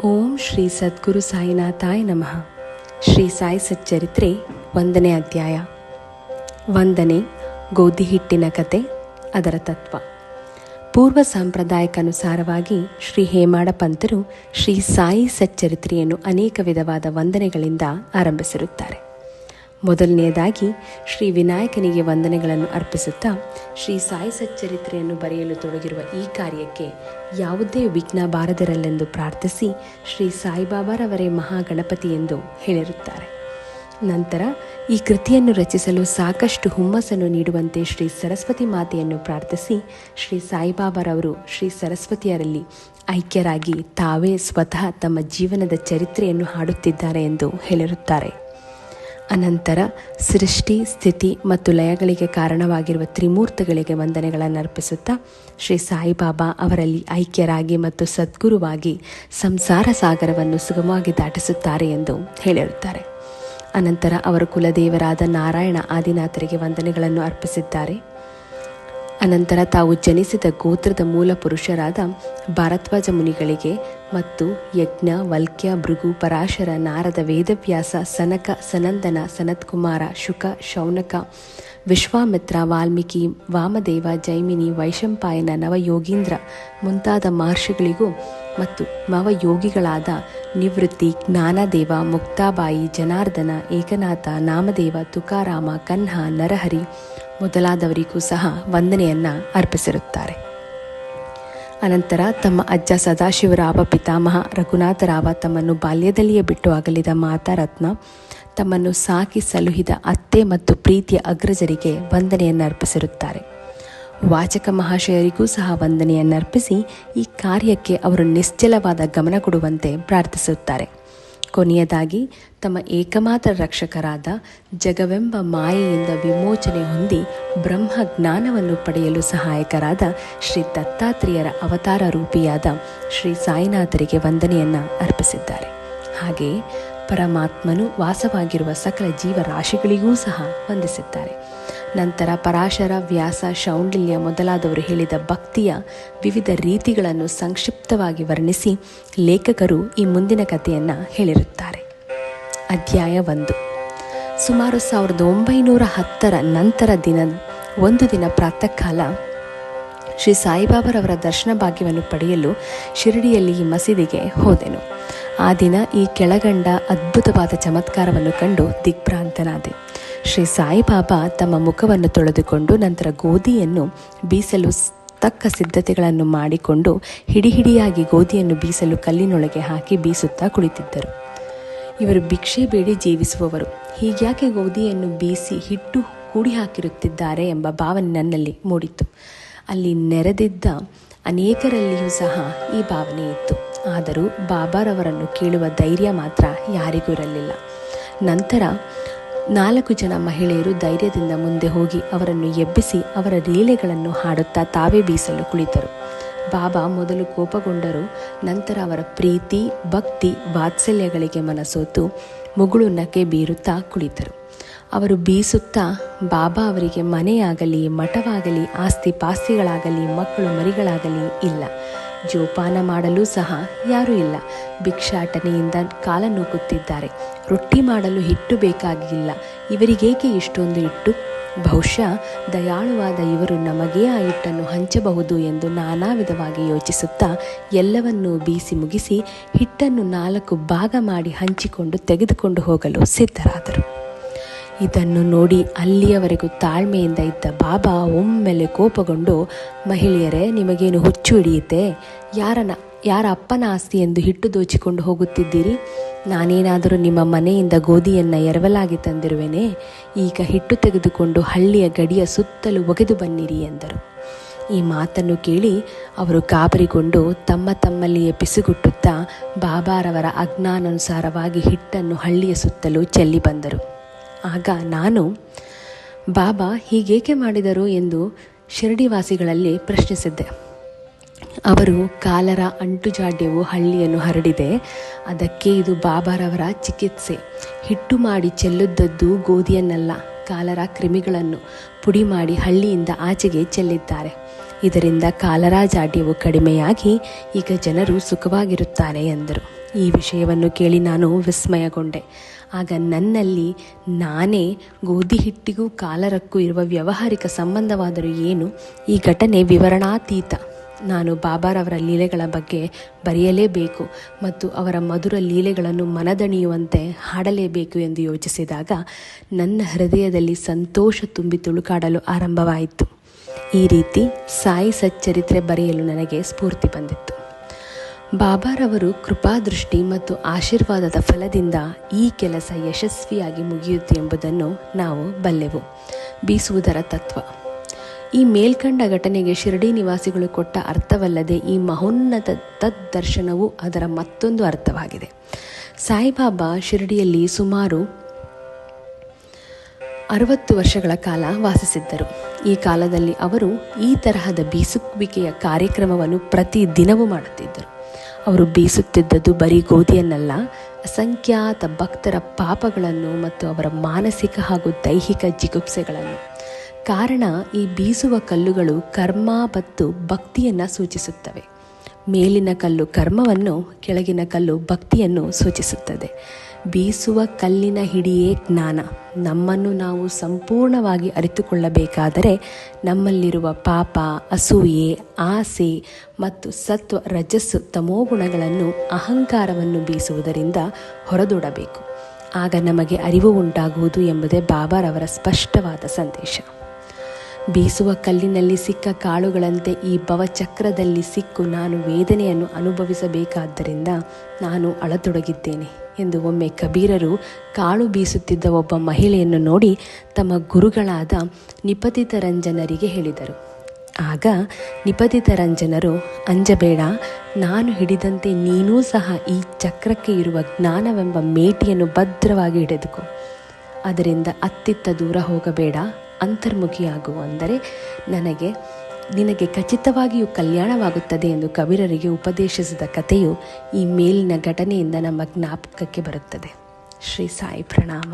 ಓಂ ಶ್ರೀ ಸದ್ಗುರು ಸಾಯಿನಾಥಾಯ ನಮಃ. ಶ್ರೀ ಸಾಯಿ ಸಚ್ಚರಿತ್ರೆ 1ನೇ ಅಧ್ಯಾಯ. ವಂದನೆ, ಗೋಧಿ ಹಿಟ್ಟಿನ ಕತೆ, ಅದರ ತತ್ವ. ಪೂರ್ವ ಸಾಂಪ್ರದಾಯಕ್ಕನುಸಾರವಾಗಿ ಶ್ರೀ ಹೇಮಾಡ ಪಂತರು ಶ್ರೀ ಸಾಯಿ ಸಚ್ಚರಿತ್ರೆಯನ್ನು ಅನೇಕ ವಿಧವಾದ ವಂದನೆಗಳಿಂದ ಆರಂಭಿಸಿರುತ್ತಾರೆ. ಮೊದಲನೆಯದಾಗಿ ಶ್ರೀ ವಿನಾಯಕನಿಗೆ ವಂದನೆಗಳನ್ನು ಅರ್ಪಿಸುತ್ತಾ ಶ್ರೀ ಸಾಯಿ ಸಚ್ಚರಿತ್ರೆಯನ್ನು ಬರೆಯಲು ತೊಡಗಿರುವ ಈ ಕಾರ್ಯಕ್ಕೆ ಯಾವುದೇ ವಿಘ್ನ ಬಾರದಿರಲೆಂದು ಪ್ರಾರ್ಥಿಸಿ ಶ್ರೀ ಸಾಯಿಬಾಬಾರವರೇ ಮಹಾಗಣಪತಿ ಎಂದು ಹೇಳಿರುತ್ತಾರೆ. ನಂತರ ಈ ಕೃತಿಯನ್ನು ರಚಿಸಲು ಸಾಕಷ್ಟು ಹುಮ್ಮಸ್ಸನ್ನು ನೀಡುವಂತೆ ಶ್ರೀ ಸರಸ್ವತಿ ಮಾತೆಯನ್ನು ಪ್ರಾರ್ಥಿಸಿ ಶ್ರೀ ಸಾಯಿಬಾಬಾರವರು ಶ್ರೀ ಸರಸ್ವತಿಯರಲ್ಲಿ ಐಕ್ಯರಾಗಿ ತಾವೇ ಸ್ವತಃ ತಮ್ಮ ಜೀವನದ ಚರಿತ್ರೆಯನ್ನು ಹಾಡುತ್ತಿದ್ದಾರೆ ಎಂದು ಹೇಳಿರುತ್ತಾರೆ. ಅನಂತರ ಸೃಷ್ಟಿ, ಸ್ಥಿತಿ ಮತ್ತು ಲಯಗಳಿಗೆ ಕಾರಣವಾಗಿರುವ ತ್ರಿಮೂರ್ತಗಳಿಗೆ ವಂದನೆಗಳನ್ನು ಅರ್ಪಿಸುತ್ತಾ ಶ್ರೀ ಸಾಯಿಬಾಬಾ ಅವರಲ್ಲಿ ಐಕ್ಯರಾಗಿ ಮತ್ತು ಸದ್ಗುರುವಾಗಿ ಸಂಸಾರ ಸಾಗರವನ್ನು ಸುಗಮವಾಗಿ ದಾಟಿಸುತ್ತಾರೆ ಎಂದು ಹೇಳಿರುತ್ತಾರೆ. ಅನಂತರ ಅವರ ಕುಲದೇವರಾದ ನಾರಾಯಣ ಆದಿನಾಥರಿಗೆ ವಂದನೆಗಳನ್ನು ಅರ್ಪಿಸಿದ್ದಾರೆ. ಅನಂತರ ತಾವು ಜನಿಸಿದ ಗೋತ್ರದ ಮೂಲ ಪುರುಷರಾದ ಭಾರದ್ವಾಜ ಮುನಿಗಳಿಗೆ ಮತ್ತು ಯಜ್ಞ, ವಲ್ಕ್ಯ, ಭೃಗು, ಪರಾಶರ, ನಾರದ, ವೇದವ್ಯಾಸ, ಸನಕ, ಸನಂದನ, ಸನತ್ಕುಮಾರ, ಶುಕ, ಶೌನಕ, ವಿಶ್ವಾಮಿತ್ರ, ವಾಲ್ಮೀಕಿ, ವಾಮದೇವ, ಜೈಮಿನಿ, ವೈಶಂಪಾಯನ, ನವಯೋಗೀಂದ್ರ ಮುಂತಾದ ಮಹರ್ಷಿಗಳಿಗೂ ಮತ್ತು ನವಯೋಗಿಗಳಾದ ನಿವೃತ್ತಿ, ಜ್ಞಾನದೇವ, ಮುಕ್ತಾಬಾಯಿ, ಜನಾರ್ದನ, ಏಕನಾಥ, ನಾಮದೇವ, ತುಕಾರಾಮ, ಕನ್ಹ, ನರಹರಿ ಮೊದಲಾದವರಿಗೂ ಸಹ ವಂದನೆಯನ್ನು ಅರ್ಪಿಸಿರುತ್ತಾರೆ. ಅನಂತರ ತಮ್ಮ ಅಜ್ಜ ಸದಾಶಿವರಾವ, ಪಿತಾಮಹ ರಘುನಾಥರಾವ, ತಮ್ಮನ್ನು ಬಾಲ್ಯದಲ್ಲಿಯೇ ಬಿಟ್ಟು ಅಗಲಿದ ಮಾತಾ ರತ್ನ, ತಮ್ಮನ್ನು ಸಾಕಿ ಸಲುಹಿದ ಅತ್ತೆ ಮತ್ತು ಪ್ರೀತಿಯ ಅಗ್ರಜರಿಗೆ ವಂದನೆಯನ್ನು ಅರ್ಪಿಸಿರುತ್ತಾರೆ. ವಾಚಕ ಮಹಾಶಯರಿಗೂ ಸಹ ವಂದನೆಯನ್ನು ಅರ್ಪಿಸಿ ಈ ಕಾರ್ಯಕ್ಕೆ ಅವರು ನಿಶ್ಚಲವಾದ ಗಮನ ಕೊಡುವಂತೆ ಪ್ರಾರ್ಥಿಸುತ್ತಾರೆ. ಕೊನೆಯದಾಗಿ ತಮ್ಮ ಏಕಮಾತ್ರ ರಕ್ಷಕರಾದ ಜಗವೆಂಬ ಮಾಯೆಯಿಂದ ವಿಮೋಚನೆ ಹೊಂದಿ ಬ್ರಹ್ಮ ಜ್ಞಾನವನ್ನು ಪಡೆಯಲು ಸಹಾಯಕರಾದ ಶ್ರೀ ದತ್ತಾತ್ರೇಯರ ಅವತಾರ ರೂಪಿಯಾದ ಶ್ರೀ ಸಾಯಿನಾಥರಿಗೆ ವಂದನೆಯನ್ನು ಅರ್ಪಿಸಿದ್ದಾರೆ. ಹಾಗೆಯೇ ಪರಮಾತ್ಮನು ವಾಸವಾಗಿರುವ ಸಕಲ ಜೀವರಾಶಿಗಳಿಗೂ ಸಹ ವಂದಿಸಿದ್ದಾರೆ. ನಂತರ ಪರಾಶರ, ವ್ಯಾಸ, ಶೌಂಡಿಲ್ಯ ಮೊದಲಾದವರು ಹೇಳಿದ ಭಕ್ತಿಯ ವಿವಿಧ ರೀತಿಗಳನ್ನು ಸಂಕ್ಷಿಪ್ತವಾಗಿ ವರ್ಣಿಸಿ ಲೇಖಕರು ಈ ಮುಂದಿನ ಕಥೆಯನ್ನು ಹೇಳಿರುತ್ತಾರೆ. ಅಧ್ಯಾಯ 1. ಸುಮಾರು 1910 ನಂತರ ಒಂದು ದಿನ ಪ್ರಾತಃ ಕಾಲ ಶ್ರೀ ಸಾಯಿಬಾಬಾರವರ ದರ್ಶನ ಭಾಗ್ಯವನ್ನು ಪಡೆಯಲು ಶಿರಡಿಯಲ್ಲಿ ಈ ಮಸೀದಿಗೆ ಹೋದೆನು. ಆ ದಿನ ಈ ಕೆಳಗಂಡ ಅದ್ಭುತವಾದ ಚಮತ್ಕಾರವನ್ನು ಕಂಡು ದಿಗ್ಭ್ರಾಂತನಾದೆ. ಶ್ರೀ ಸಾಯಿಬಾಬಾ ತಮ್ಮ ಮುಖವನ್ನು ತೊಳೆದುಕೊಂಡು ನಂತರ ಗೋಧಿಯನ್ನು ಬೀಸಲು ತಕ್ಕ ಸಿದ್ಧತೆಗಳನ್ನು ಮಾಡಿಕೊಂಡು ಹಿಡಿಹಿಡಿಯಾಗಿ ಗೋಧಿಯನ್ನು ಬೀಸಲು ಕಲ್ಲಿನೊಳಗೆ ಹಾಕಿ ಬೀಸುತ್ತಾ ಕುಳಿತಿದ್ದರು. ಇವರು ಭಿಕ್ಷೆ ಬೇಡಿ ಜೀವಿಸುವವರು, ಹೀಗ್ಯಾಕೆ ಗೋಧಿಯನ್ನು ಬೀಸಿ ಹಿಟ್ಟು ಕೂಡಿ ಹಾಕಿರುತ್ತಿದ್ದಾರೆ ಎಂಬ ಭಾವನೆ ನನ್ನಲ್ಲಿ ಮೂಡಿತು. ಅಲ್ಲಿ ನೆರೆದಿದ್ದ ಅನೇಕರಲ್ಲಿಯೂ ಸಹ ಈ ಭಾವನೆ ಇತ್ತು. ಆದರೂ ಬಾಬಾರವರನ್ನು ಕೇಳುವ ಧೈರ್ಯ ಮಾತ್ರ ಯಾರಿಗೂ ಇರಲಿಲ್ಲ. ನಂತರ 4 ಜನ ಮಹಿಳೆಯರು ಧೈರ್ಯದಿಂದ ಮುಂದೆ ಹೋಗಿ ಅವರನ್ನು ಎಬ್ಬಿಸಿ ಅವರ ಲೀಲೆಗಳನ್ನು ಹಾಡುತ್ತಾ ತಾವೇ ಬೀಸಲು ಕುಳಿತರು. ಬಾಬಾ ಮೊದಲು ಕೋಪಗೊಂಡರು. ನಂತರ ಅವರ ಪ್ರೀತಿ, ಭಕ್ತಿ, ವಾತ್ಸಲ್ಯಗಳಿಗೆ ಮನಸೋತು ಮುಗುಳು ನಗೆ ಬೀರುತ್ತಾ ಕುಳಿತರು. ಅವರು ಬೀಸುತ್ತಾ ಬಾಬಾ ಅವರಿಗೆ ಮನೆಯಾಗಲಿ, ಮಠವಾಗಲಿ, ಆಸ್ತಿ ಪಾಸ್ತಿಗಳಾಗಲಿ, ಮಕ್ಕಳು ಮರಿಗಳಾಗಲಿ ಇಲ್ಲ, ಜೋಪಾನ ಮಾಡಲು ಸಹ ಯಾರೂ ಇಲ್ಲ, ಭಿಕ್ಷಾಟನೆಯಿಂದ ಕಾಲ ನೂಕುತ್ತಿದ್ದಾರೆ, ರೊಟ್ಟಿ ಮಾಡಲು ಹಿಟ್ಟು ಬೇಕಾಗಿಲ್ಲ, ಇವರಿಗೇಕೆ ಇಷ್ಟೊಂದು ಹಿಟ್ಟು? ಬಹುಶಃ ದಯಾಳುವಾದ ಇವರು ನಮಗೇ ಆ ಹಿಟ್ಟನ್ನು ಹಂಚಬಹುದು ಎಂದು ನಾನಾ ವಿಧವಾಗಿ ಯೋಚಿಸುತ್ತಾ ಎಲ್ಲವನ್ನೂ ಬೀಸಿ ಮುಗಿಸಿ ಹಿಟ್ಟನ್ನು 4 ಭಾಗ ಮಾಡಿ ಹಂಚಿಕೊಂಡು ತೆಗೆದುಕೊಂಡು ಹೋಗಲು ಸಿದ್ಧರಾದರು. ಇದನ್ನು ನೋಡಿ ಅಲ್ಲಿಯವರೆಗೂ ತಾಳ್ಮೆಯಿಂದ ಇದ್ದ ಬಾಬಾ ಒಮ್ಮೆಲೆ ಕೋಪಗೊಂಡು, ಮಹಿಳೆಯರೇ, ನಿಮಗೇನು ಹುಚ್ಚು ಹಿಡಿಯುತ್ತೆ? ಯಾರ ಅಪ್ಪನ ಆಸ್ತಿ ಎಂದು ಹಿಟ್ಟು ದೋಚಿಕೊಂಡು ಹೋಗುತ್ತಿದ್ದೀರಿ? ನಾನೇನಾದರೂ ನಿಮ್ಮ ಮನೆಯಿಂದ ಗೋಧಿಯನ್ನು ಎರವಲಾಗಿ ತಂದಿರುವೆನೇ? ಈಗ ಹಿಟ್ಟು ತೆಗೆದುಕೊಂಡು ಹಳ್ಳಿಯ ಗಡಿಯ ಸುತ್ತಲೂ ಒಗೆದು ಬನ್ನಿರಿ ಎಂದರು. ಈ ಮಾತನ್ನು ಕೇಳಿ ಅವರು ಗಾಬರಿಗೊಂಡು ತಮ್ಮಲ್ಲಿಯೇ ಪಿಸುಗುಟ್ಟುತ್ತಾ ಬಾಬಾರವರ ಆಜ್ಞಾನುಸಾರವಾಗಿ ಹಿಟ್ಟನ್ನು ಹಳ್ಳಿಯ ಸುತ್ತಲೂ ಚೆಲ್ಲಿ ಬಂದರು. ಆಗ ನಾನು, ಬಾಬಾ ಹೀಗೇಕೆ ಮಾಡಿದರು ಎಂದು ಶಿರಡಿವಾಸಿಗಳಲ್ಲಿ ಪ್ರಶ್ನಿಸಿದ್ದೆ. ಅವರು, ಕಾಲರ ಅಂಟುಜಾಡ್ಯವು ಹಳ್ಳಿಯನ್ನು ಹರಡಿದೆ, ಅದಕ್ಕೆ ಇದು ಬಾಬಾರವರ ಚಿಕಿತ್ಸೆ. ಹಿಟ್ಟು ಮಾಡಿ ಚೆಲ್ಲುದ್ದದ್ದು ಗೋಧಿಯನ್ನಲ್ಲ, ಕಾಲರ ಕ್ರಿಮಿಗಳನ್ನು ಪುಡಿ ಮಾಡಿ ಹಳ್ಳಿಯಿಂದ ಆಚೆಗೆ ಚೆಲ್ಲಿದ್ದಾರೆ. ಇದರಿಂದ ಕಾಲರಾ ಜಾಡ್ಯವು ಕಡಿಮೆಯಾಗಿ ಈಗ ಜನರು ಸುಖವಾಗಿರುತ್ತಾರೆ ಎಂದರು. ಈ ವಿಷಯವನ್ನು ಕೇಳಿ ನಾನು ವಿಸ್ಮಯಗೊಂಡೆ. ಆಗ ನನ್ನಲ್ಲಿ ನಾನೇ ಗೋಧಿ ಹಿಟ್ಟಿಗೂ ಕಾಲರಕ್ಕೂ ಇರುವ ವ್ಯಾವಹಾರಿಕ ಸಂಬಂಧವಾದರೂ ಏನು, ಈ ಘಟನೆ ವಿವರಣಾತೀತ. ನಾನು ಬಾಬಾರವರ ಲೀಲೆಗಳ ಬಗ್ಗೆ ಬರೆಯಲೇಬೇಕು ಮತ್ತು ಅವರ ಮಧುರ ಲೀಲೆಗಳನ್ನು ಮನದಣಿಯುವಂತೆ ಹಾಡಲೇಬೇಕು ಎಂದು ಯೋಚಿಸಿದಾಗ ನನ್ನ ಹೃದಯದಲ್ಲಿ ಸಂತೋಷ ತುಂಬಿ ತುಳುಕಾಡಲು ಆರಂಭವಾಯಿತು. ಈ ರೀತಿ ಸಾಯಿ ಸಚ್ಚರಿತ್ರೆ ಬರೆಯಲು ನನಗೆ ಸ್ಫೂರ್ತಿ ಬಂದಿತ್ತು. ಬಾಬಾರವರು ಕೃಪಾದೃಷ್ಟಿ ಮತ್ತು ಆಶೀರ್ವಾದದ ಫಲದಿಂದ ಈ ಕೆಲಸ ಯಶಸ್ವಿಯಾಗಿ ಮುಗಿಯುತ್ತೆ ಎಂಬುದನ್ನು ನಾವು ಬಲ್ಲೆವು. ಬೀಸುವುದರ ತತ್ವ. ಈ ಮೇಲ್ಕಂಡ ಘಟನೆಗೆ ಶಿರಡಿ ನಿವಾಸಿಗಳು ಕೊಟ್ಟ ಅರ್ಥವಲ್ಲದೆ ಈ ಮಹೋನ್ನತ ತದ್ದರ್ಶನವು ಅದರ ಮತ್ತೊಂದು ಅರ್ಥವಾಗಿದೆ. ಸಾಯಿಬಾಬಾ ಶಿರಡಿಯಲ್ಲಿ ಸುಮಾರು 60 ವರ್ಷಗಳ ಕಾಲ ವಾಸಿಸಿದ್ದರು. ಈ ಕಾಲದಲ್ಲಿ ಅವರು ಈ ತರಹದ ಬೀಸುವಿಕೆಯ ಕಾರ್ಯಕ್ರಮವನ್ನು ಪ್ರತಿ ದಿನವೂ ಮಾಡುತ್ತಿದ್ದರು. ಅವರು ಬೀಸುತ್ತಿದ್ದದ್ದು ಬರೀ ಗೋಧಿಯನ್ನಲ್ಲ, ಅಸಂಖ್ಯಾತ ಭಕ್ತರ ಪಾಪಗಳನ್ನು ಮತ್ತು ಅವರ ಮಾನಸಿಕ ಹಾಗೂ ದೈಹಿಕ ಜಿಗುಪ್ಸೆಗಳನ್ನು. ಕಾರಣ, ಈ ಬೀಸುವ ಕಲ್ಲುಗಳು ಕರ್ಮ ಮತ್ತು ಭಕ್ತಿಯನ್ನು ಸೂಚಿಸುತ್ತವೆ. ಮೇಲಿನ ಕಲ್ಲು ಕರ್ಮವನ್ನು, ಕೆಳಗಿನ ಕಲ್ಲು ಭಕ್ತಿಯನ್ನು ಸೂಚಿಸುತ್ತದೆ. ಬೀಸುವ ಕಲ್ಲಿನ ಹಿಡಿಯೇ ಜ್ಞಾನ. ನಮ್ಮನ್ನು ನಾವು ಸಂಪೂರ್ಣವಾಗಿ ಅರಿತುಕೊಳ್ಳಬೇಕಾದರೆ ನಮ್ಮಲ್ಲಿರುವ ಪಾಪ, ಅಸೂಯೆ, ಆಸೆ ಮತ್ತು ಸತ್ವ, ರಜಸ್ಸು, ತಮೋಗುಣಗಳನ್ನು, ಅಹಂಕಾರವನ್ನು ಬೀಸುವುದರಿಂದ ಹೊರದೂಡಬೇಕು. ಆಗ ನಮಗೆ ಅರಿವು ಉಂಟಾಗುವುದು ಎಂಬುದೇ ಬಾಬಾರವರ ಸ್ಪಷ್ಟವಾದ ಸಂದೇಶ. ಬೀಸುವ ಕಲ್ಲಿನಲ್ಲಿ ಸಿಕ್ಕ ಕಾಳುಗಳಂತೆ ಈ ಭವಚಕ್ರದಲ್ಲಿ ಸಿಕ್ಕು ನಾನು ವೇದನೆಯನ್ನು ಅನುಭವಿಸಬೇಕಾದ್ದರಿಂದ ನಾನು ಅಳತೊಡಗಿದ್ದೇನೆ ಎಂದು ಒಮ್ಮೆ ಕಬೀರರು ಕಾಳು ಬೀಸುತ್ತಿದ್ದ ಒಬ್ಬ ಮಹಿಳೆಯನ್ನು ನೋಡಿ ತಮ್ಮ ಗುರುಗಳಾದ ನಿಪತಿತರಂಜನರಿಗೆ ಹೇಳಿದರು. ಆಗ ನಿಪತಿತರಂಜನರು, ಅಂಜಬೇಡ, ನಾನು ಹಿಡಿದಂತೆ ನೀನೂ ಸಹ ಈ ಚಕ್ರಕ್ಕೆ ಇರುವ ಜ್ಞಾನವೆಂಬ ಮೇಟಿಯನ್ನು ಭದ್ರವಾಗಿ ಹಿಡಿದುಕೋ. ಅದರಿಂದ ಅತ್ತಿತ್ತ ದೂರ ಹೋಗಬೇಡ, ಅಂತರ್ಮುಖಿಯಾಗು, ಅಂದರೆ ನಿನಗೆ ಖಚಿತವಾಗಿಯೂ ಕಲ್ಯಾಣವಾಗುತ್ತದೆ ಎಂದು ಕಬೀರರಿಗೆ ಉಪದೇಶಿಸಿದ ಕಥೆಯು ಈ ಮೇಲಿನ ಘಟನೆಯಿಂದ ನಮ್ಮ ಜ್ಞಾಪಕಕ್ಕೆ ಬರುತ್ತದೆ. ಶ್ರೀ ಸಾಯಿ ಪ್ರಣಾಮ.